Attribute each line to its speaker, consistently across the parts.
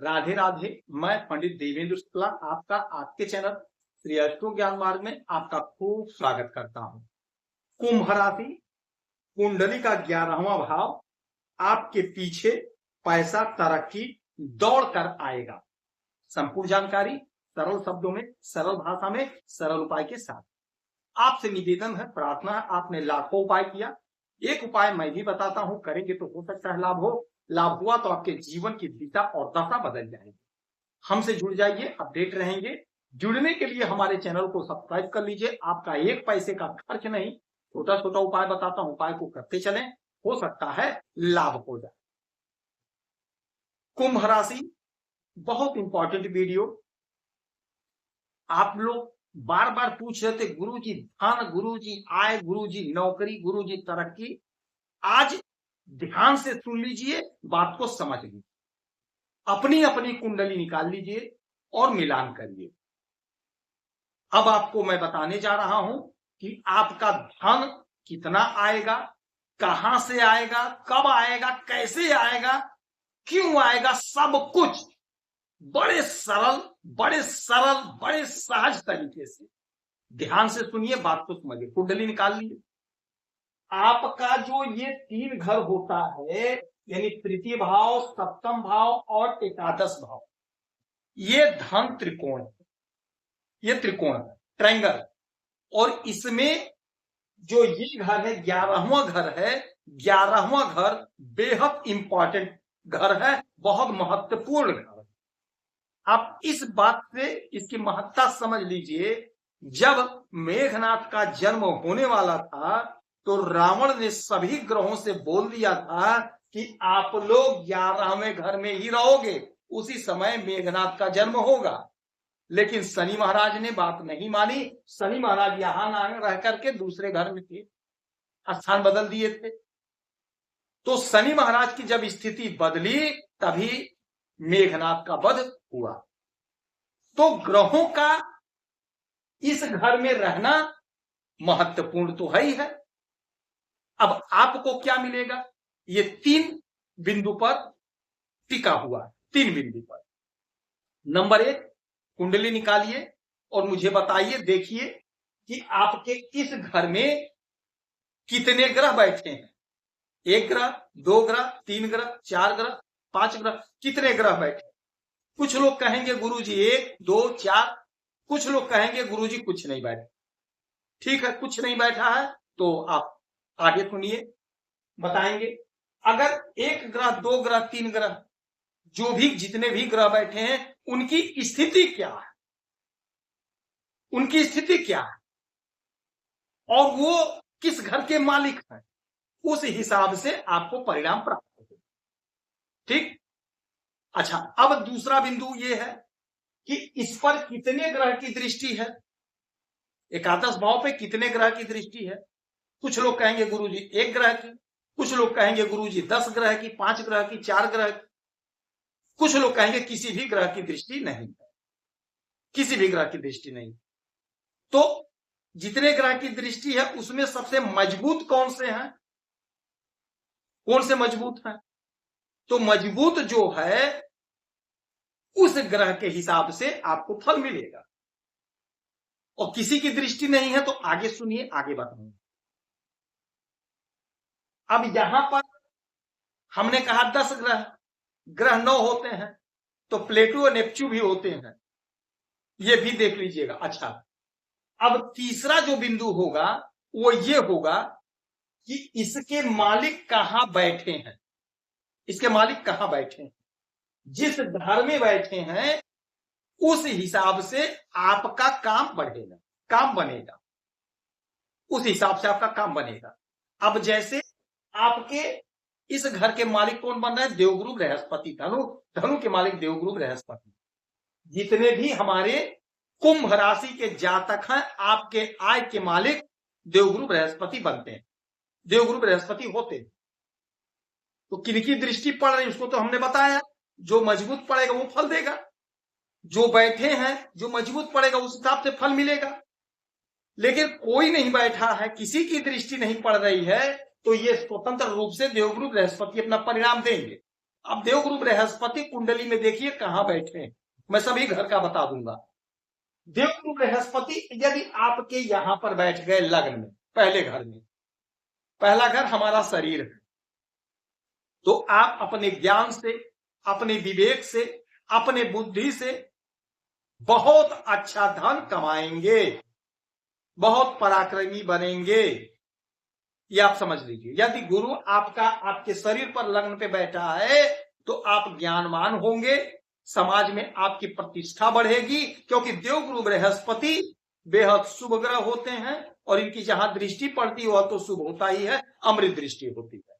Speaker 1: राधे राधे। मैं पंडित देवेंद्र शुक्ला आपका आपके चैनल श्री अष्टो ज्ञान मार्ग में आपका खूब स्वागत करता हूं। कुंभ राशि कुंडली का 11वां भाव आपके पीछे पैसा तरक्की दौड़ कर आएगा। संपूर्ण जानकारी सरल शब्दों में, सरल भाषा में, सरल उपाय के साथ। आपसे निवेदन है, प्रार्थना है, आपने लाखों उपाय किया, एक उपाय मैं भी बताता हूं, करेंगे तो हो सकता है लाभ हो। लाभ हुआ तो आपके जीवन की दिशा और दशा बदल जाएगी। हमसे जुड़ जाइए, अपडेट रहेंगे। जुड़ने के लिए हमारे चैनल को सब्सक्राइब कर लीजिए। आपका एक पैसे का खर्च नहीं, छोटा छोटा उपाय बताता हूं, उपाय को करते चलें, हो सकता है लाभ हो जाए। कुंभ राशि बहुत इंपॉर्टेंट वीडियो। आप लोग बार बार पूछ रहे थे गुरुजी धन, गुरुजी आय, गुरुजी नौकरी, गुरुजी तरक्की। आज ध्यान से सुन लीजिए, बात को समझ लीजिए, अपनी अपनी कुंडली निकाल लीजिए और मिलान करिए। अब आपको मैं बताने जा रहा हूं कि आपका धन कितना आएगा, कहां से आएगा, कब आएगा, कैसे आएगा, क्यों आएगा, सब कुछ बड़े सरल, बड़े सहज तरीके से। ध्यान से सुनिए, बात को समझिए। कुंडली निकाल लीजिए। आपका जो ये 3 घर होता है, यानी तृतीय भाव, सप्तम भाव और एकादश भाव, ये धन त्रिकोण है, ये त्रिकोण है, ट्रायंगल। और इसमें जो ये घर है 11वां घर है, 11वां घर बेहद इंपॉर्टेंट घर है, बहुत महत्वपूर्ण घर है। आप इस बात से इसकी महत्ता समझ लीजिए। जब मेघनाथ का जन्म होने वाला था तो रावण ने सभी ग्रहों से बोल दिया था कि आप लोग 11वें घर में ही रहोगे, उसी समय मेघनाथ का जन्म होगा। लेकिन शनि महाराज ने बात नहीं मानी। शनि महाराज यहां ना रह करके दूसरे घर में थे, स्थान बदल दिए थे। तो शनि महाराज की जब स्थिति बदली तभी मेघनाथ का वध हुआ। तो ग्रहों का इस घर में रहना महत्वपूर्ण तो है ही है। अब आपको क्या मिलेगा, ये 3 बिंदु पर टिका हुआ है, 3 बिंदु पर। नंबर 1, कुंडली निकालिए और मुझे बताइए, देखिए कि आपके इस घर में कितने ग्रह बैठे हैं। 1 ग्रह, 2 ग्रह, 3 ग्रह, 4 ग्रह, 5 ग्रह, कितने ग्रह बैठे। कुछ लोग कहेंगे गुरुजी 1, 2, 4, कुछ लोग कहेंगे गुरुजी कुछ नहीं बैठा। ठीक है, कुछ नहीं बैठा है तो आप आगे सुनिए, बताएंगे। अगर 1 ग्रह, 2 ग्रह, 3 ग्रह, जो भी जितने भी ग्रह बैठे हैं, उनकी स्थिति क्या है, उनकी स्थिति क्या है और वो किस घर के मालिक हैं, उस हिसाब से आपको परिणाम प्राप्त होगा। ठीक। अच्छा, अब दूसरा बिंदु ये है कि इस पर कितने ग्रह की दृष्टि है, एकादश भाव पे कितने ग्रह की दृष्टि है। कुछ लोग कहेंगे गुरुजी 1 ग्रह की, कुछ लोग कहेंगे गुरुजी 10 ग्रह की, 5 ग्रह की, 4 ग्रह की, कुछ लोग कहेंगे किसी भी ग्रह की दृष्टि नहीं, किसी भी ग्रह की दृष्टि नहीं। तो जितने ग्रह की दृष्टि है उसमें सबसे मजबूत कौन से हैं, कौन से मजबूत हैं। तो मजबूत जो है उस ग्रह के हिसाब से आपको फल मिलेगा। और किसी की दृष्टि नहीं है तो आगे सुनिए, आगे बताऊंगा। अब यहां पर हमने कहा 10 ग्रह, ग्रह 9 होते हैं, तो प्लेटो और नेपच्यून भी होते हैं, ये भी देख लीजिएगा। अच्छा, अब तीसरा जो बिंदु होगा वो ये होगा कि इसके मालिक कहां बैठे हैं, इसके मालिक कहां बैठे हैं। जिस घर में बैठे हैं उस हिसाब से आपका काम बढ़ेगा, काम बनेगा, उस हिसाब से आपका काम बनेगा। अब जैसे आपके इस घर के मालिक कौन बन रहा है, देवगुरु बृहस्पति, धनु के मालिक देवगुरु बृहस्पति। जितने भी हमारे कुंभ राशि के जातक हैं, आपके आय के मालिक देवगुरु बृहस्पति बनते हैं, देवगुरु बृहस्पति होते हैं। तो किनकी दृष्टि पड़ रही उसको तो हमने बताया, जो मजबूत पड़ेगा वो फल देगा, जो बैठे हैं जो मजबूत पड़ेगा उस हिसाब से फल मिलेगा। लेकिन कोई नहीं बैठा है, किसी की दृष्टि नहीं पड़ रही है, तो ये स्वतंत्र रूप से देवगुरु बृहस्पति अपना परिणाम देंगे। अब देवगुरु बृहस्पति कुंडली में देखिए कहां बैठे हैं, मैं सभी घर का बता दूंगा। देवगुरु बृहस्पति यदि आपके यहां पर बैठ गए लग्न में, पहले घर में, पहला घर हमारा शरीर है, तो आप अपने ज्ञान से, अपने विवेक से, अपने बुद्धि से बहुत अच्छा धन कमाएंगे, बहुत पराक्रमी बनेंगे, ये आप समझ लीजिए। यदि गुरु आपका आपके शरीर पर लग्न पे बैठा है तो आप ज्ञानवान होंगे, समाज में आपकी प्रतिष्ठा बढ़ेगी, क्योंकि देवगुरु बृहस्पति बेहद शुभ ग्रह होते हैं और इनकी जहां दृष्टि पड़ती वह तो शुभ होता ही है, अमृत दृष्टि होती है।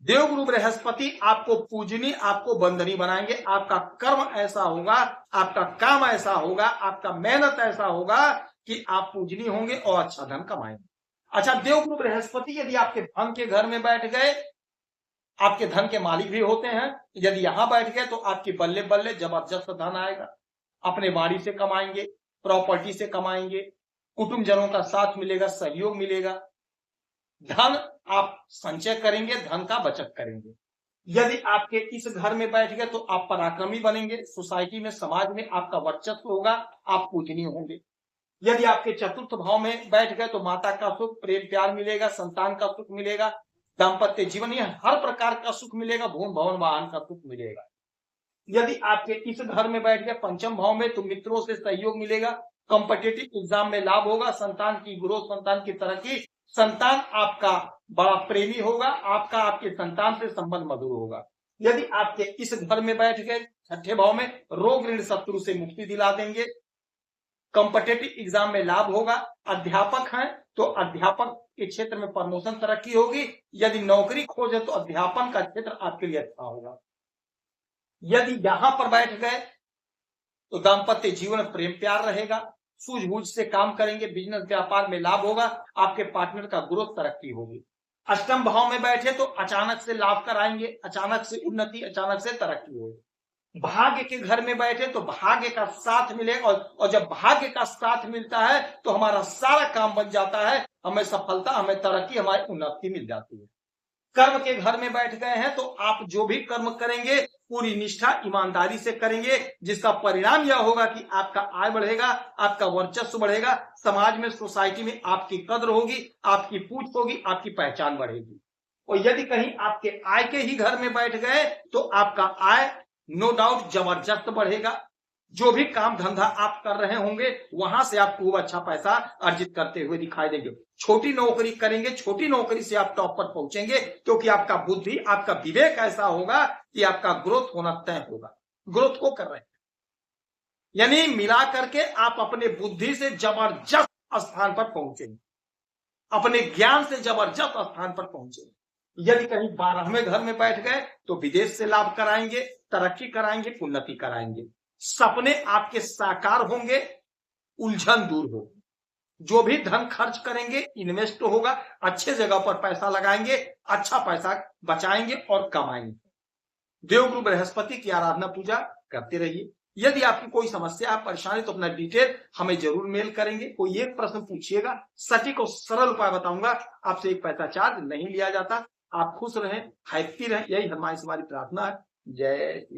Speaker 1: देवगुरु बृहस्पति आपको पूजनी, आपको बंधनी बनाएंगे, आपका कर्म ऐसा होगा, आपका काम ऐसा होगा, आपका मेहनत ऐसा होगा कि आप पूजनी होंगे और अच्छा धन कमाएंगे। अच्छा, देवगुरु बृहस्पति यदि आपके धन के घर में बैठ गए, आपके धन के मालिक भी होते हैं, यदि यहां बैठ गए तो आपकी बल्ले बल्ले जबरदस्त धन आएगा, अपने बाड़ी से कमाएंगे, प्रॉपर्टी से कमाएंगे, कुटुंब जनों का साथ मिलेगा, सहयोग मिलेगा, धन आप संचय करेंगे, धन का बचत करेंगे। यदि आपके इस घर में बैठ गए तो आप पराक्रमी बनेंगे, सोसाइटी में, समाज में आपका वर्चस्व होगा, आप पूजनीय होंगे। यदि आपके चतुर्थ भाव में बैठ गए तो माता का सुख, प्रेम प्यार मिलेगा, संतान का सुख मिलेगा, दाम्पत्य जीवन में हर प्रकार का सुख मिलेगा, भूमि भवन वाहन का सुख मिलेगा। यदि आपके इस घर में बैठ गए पंचम भाव में तो मित्रों से सहयोग मिलेगा, कॉम्पिटिटिव एग्जाम में लाभ होगा, संतान की ग्रोथ, संतान की तरक्की, संतान आपका बड़ा प्रेमी होगा, आपका आपके संतान से संबंध मधुर होगा। यदि आपके इस घर में बैठ गए छठे भाव में, रोग ऋण शत्रु से मुक्ति दिला देंगे, कॉम्पिटिटिव एग्जाम में लाभ होगा, अध्यापक हैं तो अध्यापक के क्षेत्र में प्रमोशन, तरक्की होगी, यदि नौकरी खोजे तो अध्यापन का क्षेत्र आपके लिए अच्छा होगा। यदि यहां पर बैठ गए तो दाम्पत्य जीवन में प्रेम प्यार रहेगा, सूझबूझ से काम करेंगे, बिजनेस व्यापार में लाभ होगा, आपके पार्टनर का ग्रोथ, तरक्की होगी। अष्टम भाव में बैठे तो अचानक से लाभ कराएंगे, अचानक से उन्नति, अचानक से तरक्की होगी। भाग्य के घर में बैठे तो भाग्य का साथ मिलेगा, और जब भाग्य का साथ मिलता है तो हमारा सारा काम बन जाता है, हमें सफलता, हमें तरक्की, हमारी उन्नति मिल जाती है। कर्म के घर में बैठ गए हैं तो आप जो भी कर्म करेंगे पूरी निष्ठा, ईमानदारी से करेंगे, जिसका परिणाम यह होगा कि आपका आय बढ़ेगा, आपका वर्चस्व बढ़ेगा, समाज में, सोसाइटी में आपकी कद्र होगी, आपकी पूछ होगी, आपकी पहचान बढ़ेगी। और यदि कहीं आपके आय के ही घर में बैठ गए तो आपका आय नो डाउट जबरदस्त बढ़ेगा, जो भी काम धंधा आप कर रहे होंगे वहां से आप खूब अच्छा पैसा अर्जित करते हुए दिखाई देंगे। छोटी नौकरी करेंगे, छोटी नौकरी से आप टॉप पर पहुंचेंगे, क्योंकि आपका बुद्धि, आपका विवेक ऐसा होगा कि आपका ग्रोथ होना तय होगा। ग्रोथ को कर रहे हैं, यानी मिला करके आप अपने बुद्धि से जबरदस्त स्थान पर पहुंचेंगे, अपने ज्ञान से जबरदस्त स्थान पर पहुंचेंगे। यदि कहीं 12वें घर में बैठ गए तो विदेश से लाभ कराएंगे, तरक्की कराएंगे, उन्नति कराएंगे, सपने आपके साकार होंगे, उलझन दूर होगी, जो भी धन खर्च करेंगे इन्वेस्ट होगा, अच्छे जगह पर पैसा लगाएंगे, अच्छा पैसा बचाएंगे और कमाएंगे। देवगुरु बृहस्पति की आराधना पूजा करते रहिए। यदि आपकी कोई समस्या, परेशानी तो अपना डिटेल हमें जरूर मेल करेंगे। कोई एक प्रश्न पूछिएगा, सटीक और सरल उपाय बताऊंगा, आपसे एक पैसा चार्ज नहीं लिया जाता। आप खुश रहें, हैप्पी रहें, यही हमारी प्रार्थना है। जय श्री